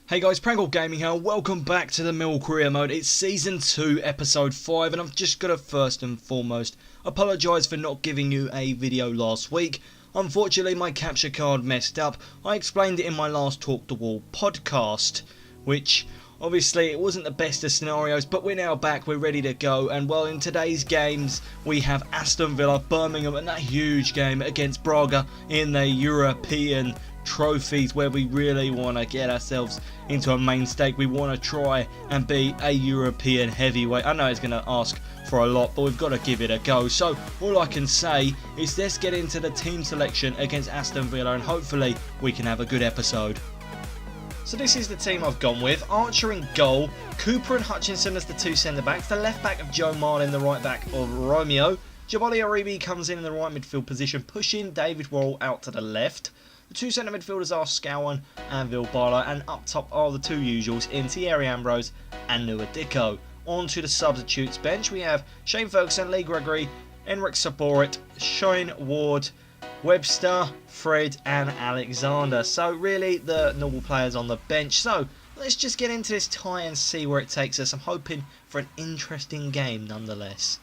Hey guys, Prangell Gaming here, welcome back to the Millwall Career Mode. It's Season 2, Episode 5, and I've just got to first and foremost apologise for not giving you a video last week. Unfortunately, my capture card messed up. I explained it in my last Talk the Wall podcast, which obviously it wasn't the best of scenarios, but we're now back, we're ready to go, and well, in today's games we have Aston Villa, Birmingham, and that huge game against Braga in the European trophies, where we really want to get ourselves into a main stake. We want to try and be a European heavyweight. I know it's going to ask for a lot, but we've got to give it a go. So all I can say is let's get into the team selection against Aston Villa, and hopefully we can have a good episode. So this is the team I've gone with. Archer in goal, Cooper and Hutchinson as the two centre backs, the left back of Joe Marlin, the right back of Romeo. Jabali Aribi comes in the right midfield position, pushing David Worrell out to the left. The two centre midfielders are Scowen and Vilbala, and up top are the two usuals in Thierry Ambrose and Nua Dicko. On to the substitutes bench, we have Shane Ferguson, Lee Gregory, Enric Saborit, Shane Ward, Webster, Fred and Alexander. So really the normal players on the bench. So let's just get into this tie and see where it takes us. I'm hoping for an interesting game nonetheless.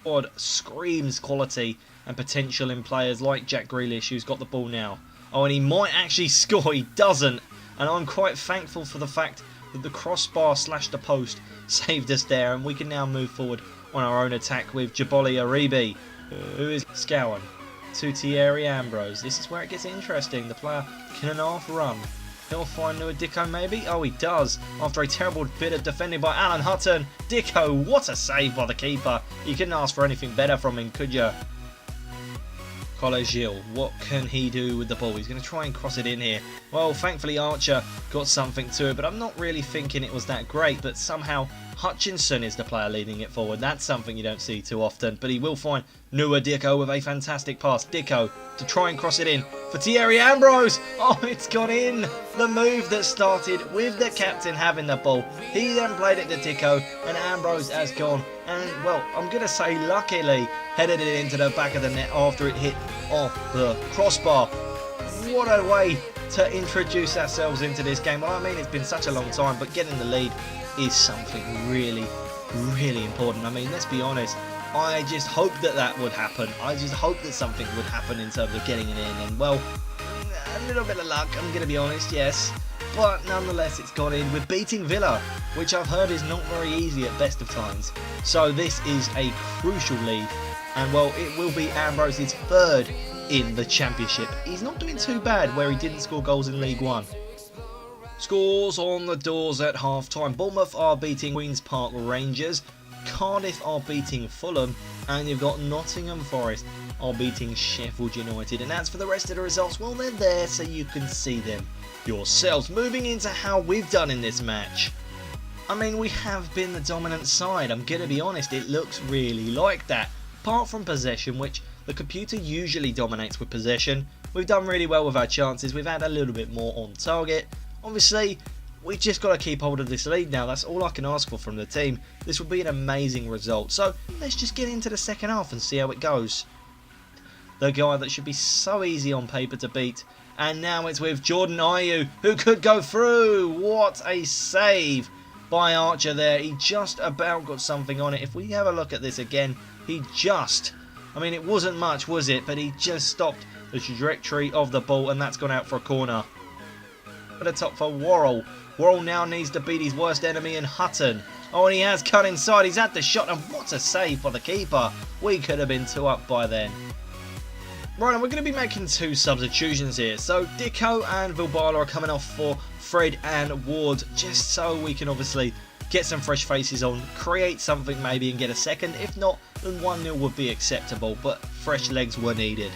Squad screams quality and potential in players like Jack Grealish, who's got the ball now. Oh, and he might actually score. He doesn't. And I'm quite thankful for the fact that the crossbar / the post saved us there. And we can now move forward on our own attack with Jabali Aribi, who is Scowen, to Thierry Ambrose. This is where it gets interesting. The player can half run. He'll find Nua Dicko maybe. Oh, he does. After a terrible bit of defending by Alan Hutton. Dicko, what a save by the keeper. You couldn't ask for anything better from him, could you? Gilles, what can he do with the ball? He's going to try and cross it in here. Well, thankfully Archer got something to it, but I'm not really thinking it was that great. But somehow Hutchinson is the player leading it forward. That's something you don't see too often. But he will find Nua Dicko with a fantastic pass. Dicko to try and cross it in for Thierry Ambrose. Oh, it's gone in. The move that started with the captain having the ball. He then played it to Dicko, and Ambrose has gone. And, well, I'm going to say luckily headed it into the back of the net after it hit off the crossbar. What a way to introduce ourselves into this game. Well, I mean, it's been such a long time, but getting the lead is something really, really important. I mean, let's be honest. I just hoped that would happen. I just hoped that something would happen in terms of getting it in. And, well, a little bit of luck, I'm going to be honest, yes. But nonetheless, it's gone in. We're beating Villa, which I've heard is not very easy at best of times. So this is a crucial lead. And, well, it will be Ambrose's third in the Championship. He's not doing too bad where he didn't score goals in League One. Scores on the doors at half-time. Bournemouth are beating Queen's Park Rangers. Cardiff are beating Fulham. And you've got Nottingham Forest are beating Sheffield United. And as for the rest of the results, well, they're there so you can see them yourselves. Moving into how we've done in this match. I mean, we have been the dominant side. I'm going to be honest, it looks really like that. Apart from possession, which the computer usually dominates with possession, we've done really well with our chances. We've had a little bit more on target. Obviously, we've just got to keep hold of this lead now. That's all I can ask for from the team. This would be an amazing result. So let's just get into the second half and see how it goes. The guy that should be so easy on paper to beat. And now it's with Jordan Ayew, who could go through. What a save by Archer there. He just about got something on it. If we have a look at this again, he just, I mean, it wasn't much, was it? But he just stopped the trajectory of the ball, and that's gone out for a corner. At the top for Worrell. Worrell now needs to beat his worst enemy in Hutton. Oh, and he has cut inside. He's had the shot, and what a save by the keeper. We could have been 2 up by then. Right, and we're going to be making 2 substitutions here. So Dicko and Vilbala are coming off for Fred and Ward, just so we can obviously get some fresh faces on, create something maybe and get a second. If not, then 1-0 would be acceptable, but fresh legs were needed.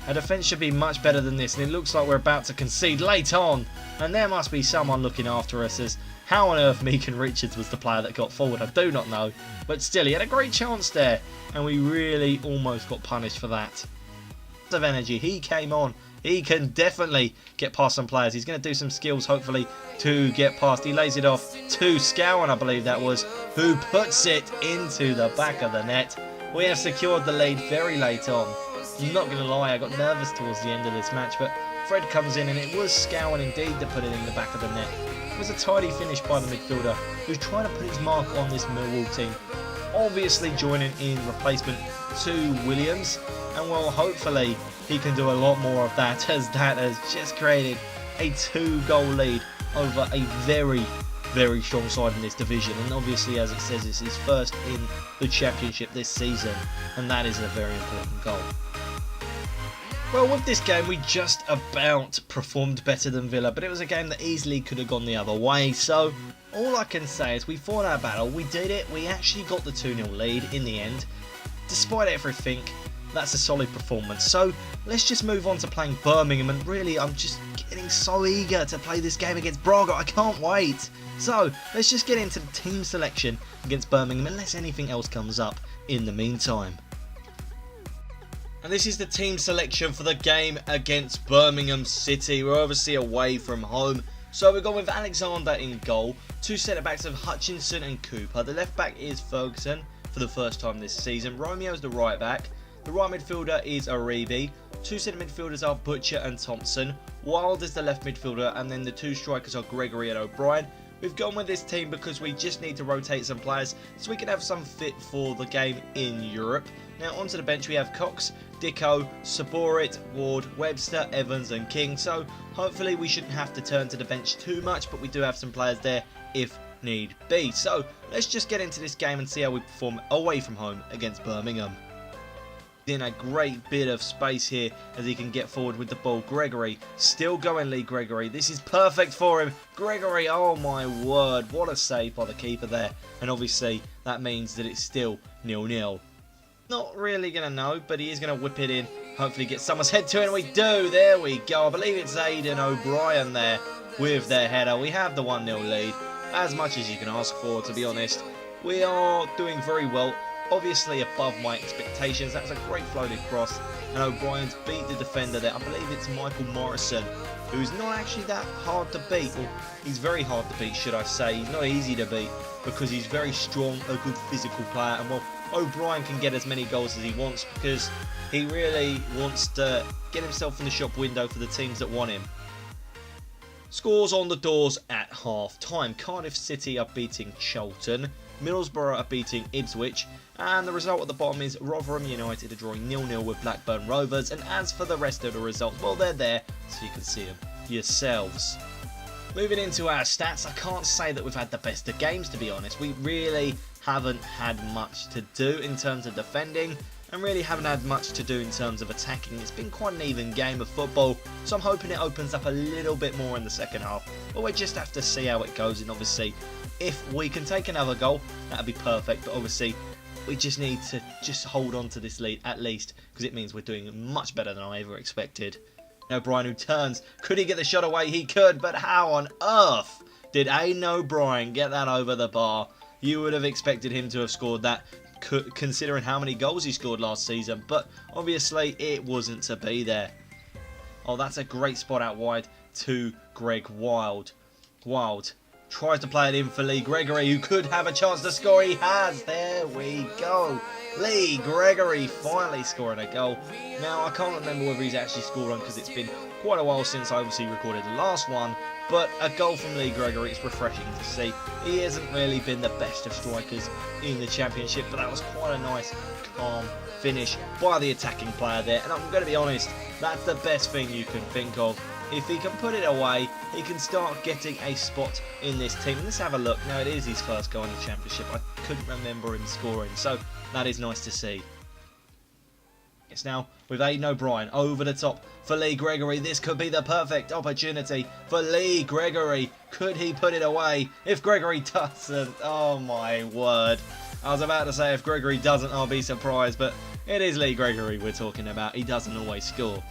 Our defence should be much better than this, and it looks like we're about to concede late on. And there must be someone looking after us, as how on earth Meakin Richards was the player that got forward, I do not know. But still, he had a great chance there, and we really almost got punished for that. Of energy, he came on. He can definitely get past some players. He's going to do some skills, hopefully, to get past. He lays it off to Scowen, I believe that was, who puts it into the back of the net. We have secured the lead very late on. I'm not going to lie, I got nervous towards the end of this match, but Fred comes in, and it was Scowen indeed to put it in the back of the net. It was a tidy finish by the midfielder who's trying to put his mark on this Millwall team. Obviously joining in replacement to Williams, and well, hopefully he can do a lot more of that, as that has just created a 2-goal lead over a very, very strong side in this division. And obviously, as it says, it's his first in the championship this season, and that is a very important goal. Well, with this game, we just about performed better than Villa, but it was a game that easily could have gone the other way. So all I can say is we fought our battle, we did it, we actually got the 2-0 lead in the end. Despite everything, that's a solid performance. So let's just move on to playing Birmingham, and really I'm just getting so eager to play this game against Braga. I can't wait. So let's just get into the team selection against Birmingham unless anything else comes up in the meantime. And this is the team selection for the game against Birmingham City. We're obviously away from home. So we're going with Alexander in goal. 2 centre-backs of Hutchinson and Cooper. The left-back is Ferguson for the first time this season. Romeo's the right-back. The right midfielder is Aribi. 2 centre midfielders are Butcher and Thompson. Wild is the left midfielder, and then the 2 strikers are Gregory and O'Brien. We've gone with this team because we just need to rotate some players so we can have some fit for the game in Europe. Now onto the bench we have Cox, Dicko, Saborit, Ward, Webster, Evans and King. So hopefully we shouldn't have to turn to the bench too much, but we do have some players there if need be. So let's just get into this game and see how we perform away from home against Birmingham. In a great bit of space here as he can get forward with the ball. Gregory, still going Lee Gregory. This is perfect for him. Gregory, oh my word, what a save by the keeper there. And obviously that means that it's still 0-0. Not really going to know, but he is going to whip it in. Hopefully get someone's head to it, and we do. There we go. I believe it's Aidan O'Brien there with their header. We have the 1-0 lead. As much as you can ask for, to be honest. We are doing very well. Obviously above my expectations. That's a great floated cross, and O'Brien's beat the defender there. I believe it's Michael Morrison, who's not actually that hard to beat. Or he's very hard to beat, should I say. He's not easy to beat because he's very strong, a good physical player, and well, O'Brien can get as many goals as he wants because he really wants to get himself in the shop window for the teams that want him. Scores on the doors at half time. Cardiff City are beating Charlton. Middlesbrough are beating Ipswich, and the result at the bottom is Rotherham United are drawing 0-0 with Blackburn Rovers. And as for the rest of the results, well, they're there so you can see them yourselves. Moving into our stats, I can't say that we've had the best of games, to be honest. We really haven't had much to do in terms of defending, and really haven't had much to do in terms of attacking. It's been quite an even game of football, so I'm hoping it opens up a little bit more in the second half. But we just have to see how it goes, and obviously if we can take another goal, that'd be perfect. But obviously we just need to just hold on to this lead at least, because it means we're doing much better than I ever expected. O'Brien who turns, could he get the shot away? He could, but how on earth did Aidan O'Brien get that over the bar? You would have expected him to have scored that, considering how many goals he scored last season, but obviously it wasn't to be there. Oh, that's a great spot out wide to Greg Wild. Wild tries to play it in for Lee Gregory, who could have a chance to score. He has. There we go. Lee Gregory finally scoring a goal. Now, I can't remember whether he's actually scored one because it's been quite a while since I obviously recorded the last one. But a goal from Lee Gregory, it's refreshing to see. He hasn't really been the best of strikers in the Championship, but that was quite a nice, calm finish by the attacking player there. And I'm going to be honest, that's the best thing you can think of. If he can put it away, he can start getting a spot in this team. Let's have a look. Now, it is his first goal in the Championship. I couldn't remember him scoring, so that is nice to see. It's now with Aidan O'Brien over the top for Lee Gregory. This could be the perfect opportunity for Lee Gregory. Could he put it away? If Gregory doesn't, oh my word. I was about to say if Gregory doesn't, I'll be surprised, but it is Lee Gregory we're talking about. He doesn't always score.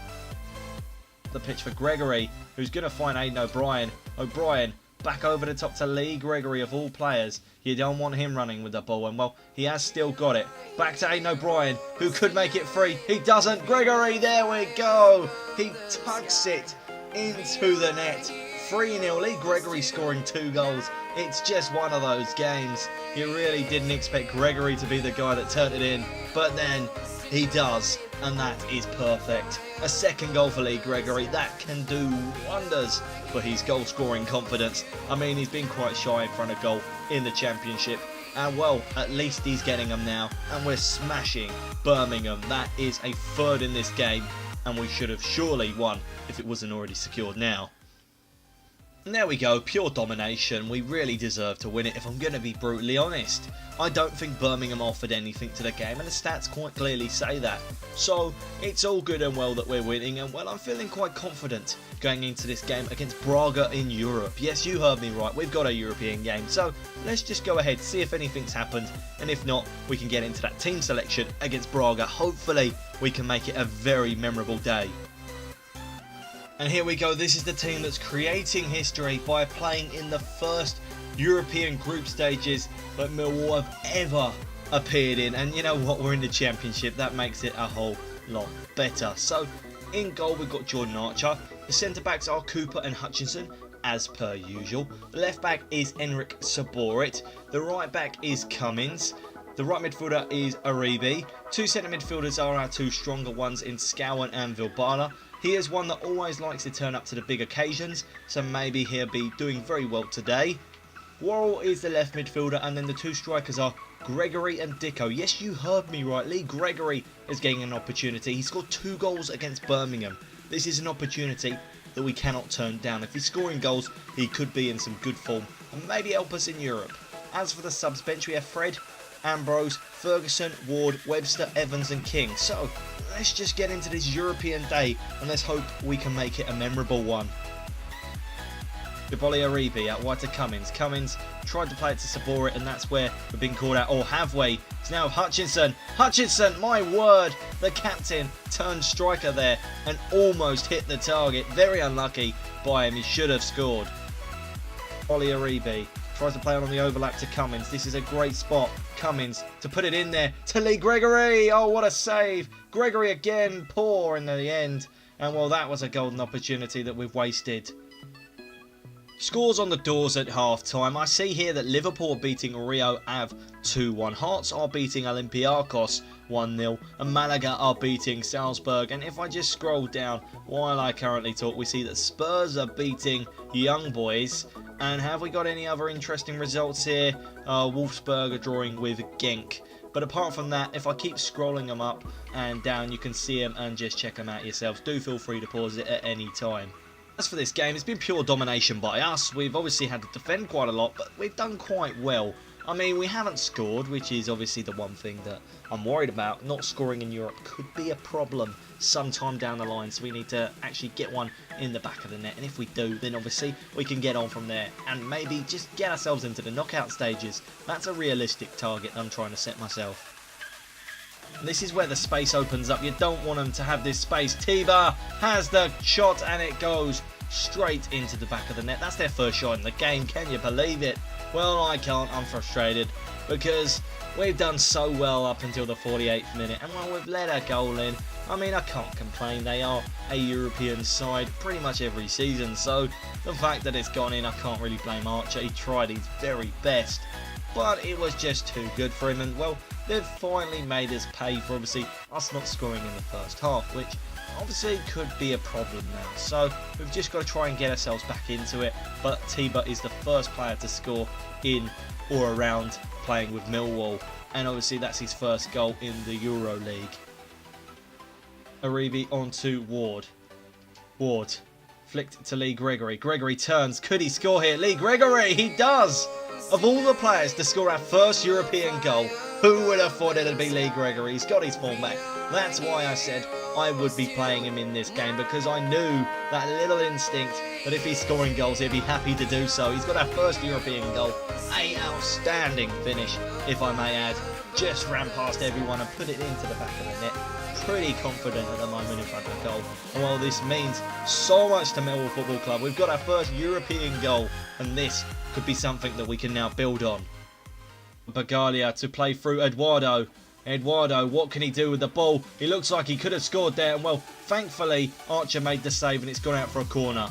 The pitch for Gregory, who's going to find Aidan O'Brien. O'Brien back over the top to Lee Gregory, of all players. You don't want him running with the ball, and well, he has still got it. Back to Aidan O'Brien, who could make it free. He doesn't. Gregory, there we go. He tucks it into the net. 3-0. Lee Gregory scoring 2 goals. It's just one of those games. You really didn't expect Gregory to be the guy that turned it in, but then he does. and that is perfect. A second goal for Lee Gregory, that can do wonders for his goal scoring confidence. I mean, he's been quite shy in front of goal in the Championship, and well, at least he's getting them now, and we're smashing Birmingham. That is a third in this game, and we should have surely won if it wasn't already secured now. And there we go, pure domination. We really deserve to win it, if I'm going to be brutally honest. I don't think Birmingham offered anything to the game, and the stats quite clearly say that. So it's all good and well that we're winning, and well, I'm feeling quite confident going into this game against Braga in Europe. Yes, you heard me right, we've got a European game, so let's just go ahead, see if anything's happened, and if not, we can get into that team selection against Braga. Hopefully we can make it a very memorable day. And here we go, this is the team that's creating history by playing in the first European group stages that Millwall have ever appeared in. And you know what, we're in the Championship, that makes it a whole lot better. So, in goal we've got Jordan Archer, the centre backs are Cooper and Hutchinson, as per usual. The left back is Enric Saborit, the right back is Cummins, the right midfielder is Aribi, two centre midfielders are our two stronger ones in Scowen and Vilbala. He is one that always likes to turn up to the big occasions, so maybe he'll be doing very well today. Worrell is the left midfielder, and then the two strikers are Gregory and Dicko. Yes, you heard me right, Lee Gregory is getting an opportunity. He scored 2 goals against Birmingham. This is an opportunity that we cannot turn down. If he's scoring goals, he could be in some good form and maybe help us in Europe. As for the subs bench, we have Fred, Ambrose, Ferguson, Ward, Webster, Evans and King. So let's just get into this European day and let's hope we can make it a memorable one. Debole Aribi out wide to Cummins. Cummins tried to play it to Saborit, and that's where we've been called out. Or have we? It's now Hutchinson. Hutchinson, my word, the captain turned striker there and almost hit the target. Very unlucky by him. He should have scored. Debole Aribi tries to play on the overlap to Cummins. This is a great spot. Cummins to put it in there to Lee Gregory. Oh, what a save. Gregory again, poor in the end. And well, that was a golden opportunity that we've wasted. Scores on the doors at half-time. I see here that Liverpool are beating Rio Ave 2-1. Hearts are beating Olympiacos 1-0. And Malaga are beating Salzburg. And if I just scroll down while I currently talk, we see that Spurs are beating Young Boys. And have we got any other interesting results here? Wolfsburg are drawing with Genk. But apart from that, if I keep scrolling them up and down, you can see them and just check them out yourselves. Do feel free to pause it at any time. As for this game, it's been pure domination by us. We've obviously had to defend quite a lot, but we've done quite well. I mean, we haven't scored, which is obviously the one thing that I'm worried about. Not scoring in Europe could be a problem sometime down the line, so we need to actually get one in the back of the net. And if we do, then obviously we can get on from there and maybe just get ourselves into the knockout stages. That's a realistic target I'm trying to set myself. This is where the space opens up. You don't want them to have this space. Tiba has the shot and it goes straight into the back of the net. That's their first shot in the game. Can you believe it? Well, I can't. I'm frustrated because we've done so well up until the 48th minute. And well, we've let a goal in. I mean, I can't complain. They are a European side pretty much every season. So the fact that it's gone in, I can't really blame Archer. He tried his very best, but it was just too good for him. And well, they've finally made us pay for obviously us not scoring in the first half, which obviously could be a problem now. So we've just got to try and get ourselves back into it. But Tiba is the first player to score in or around playing with Millwall, and obviously that's his first goal in the Euro League. Aribi onto Ward. Ward flicked to Lee Gregory. Gregory turns. Could he score here? Lee Gregory, he does! Of all the players to score our first European goal, who would have thought it would be Lee Gregory? He's got his form back. That's why I said I would be playing him in this game, because I knew that little instinct that if he's scoring goals, he'd be happy to do so. He's got our first European goal. An outstanding finish, if I may add. Just ran past everyone and put it into the back of the net. Pretty confident at the moment in front of the goal. And while this means so much to Millwall Football Club, we've got our first European goal, and this could be something that we can now build on. Bagalia to play through Eduardo. Eduardo, what can he do with the ball? He looks like he could have scored there. And well, thankfully, Archer made the save and it's gone out for a corner.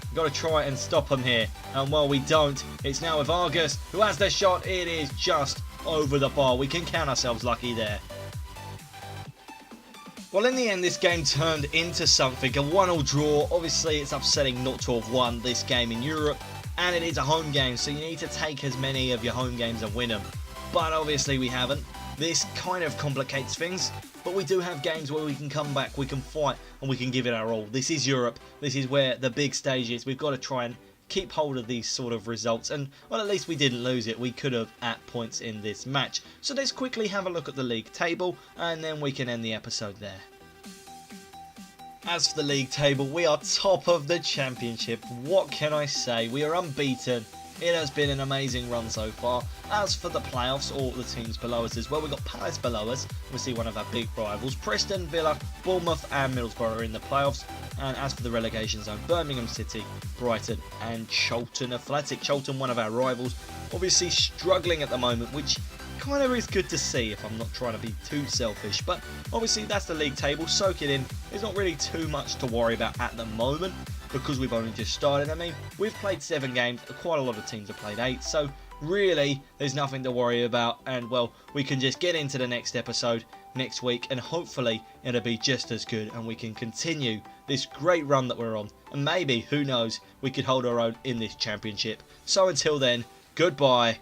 We've got to try and stop him here. And well, we don't. It's now with Argus, who has the shot. It is just over the bar. We can count ourselves lucky there. Well, in the end, this game turned into something, a 1-1 draw. Obviously, it's upsetting not to have won this game in Europe, and it is a home game, so you need to take as many of your home games and win them. But obviously, we haven't. This kind of complicates things, but we do have games where we can come back, we can fight, and we can give it our all. This is Europe. This is where the big stage is. We've got to try and keep hold of these sort of results, and well, at least we didn't lose it. We could have at points in this match. So let's quickly have a look at the league table, and then we can end the episode there. As for the league table, we are top of the championship. What can I say? We are unbeaten. It has been an amazing run so far. As for the playoffs, all the teams below us as well, we've got Palace below us, obviously one of our big rivals. Preston, Villa, Bournemouth and Middlesbrough are in the playoffs. And as for the relegation zone, Birmingham City, Brighton and Charlton Athletic. Charlton, one of our rivals, obviously struggling at the moment, which kind of is good to see if I'm not trying to be too selfish. But obviously that's the league table, soak it in. There's not really too much to worry about at the moment, because we've only just started. I mean, we've played 7 games, quite a lot of teams have played 8, so really there's nothing to worry about, and well, we can just get into the next episode next week, and hopefully it'll be just as good, and we can continue this great run that we're on, and maybe, who knows, we could hold our own in this championship. So until then, goodbye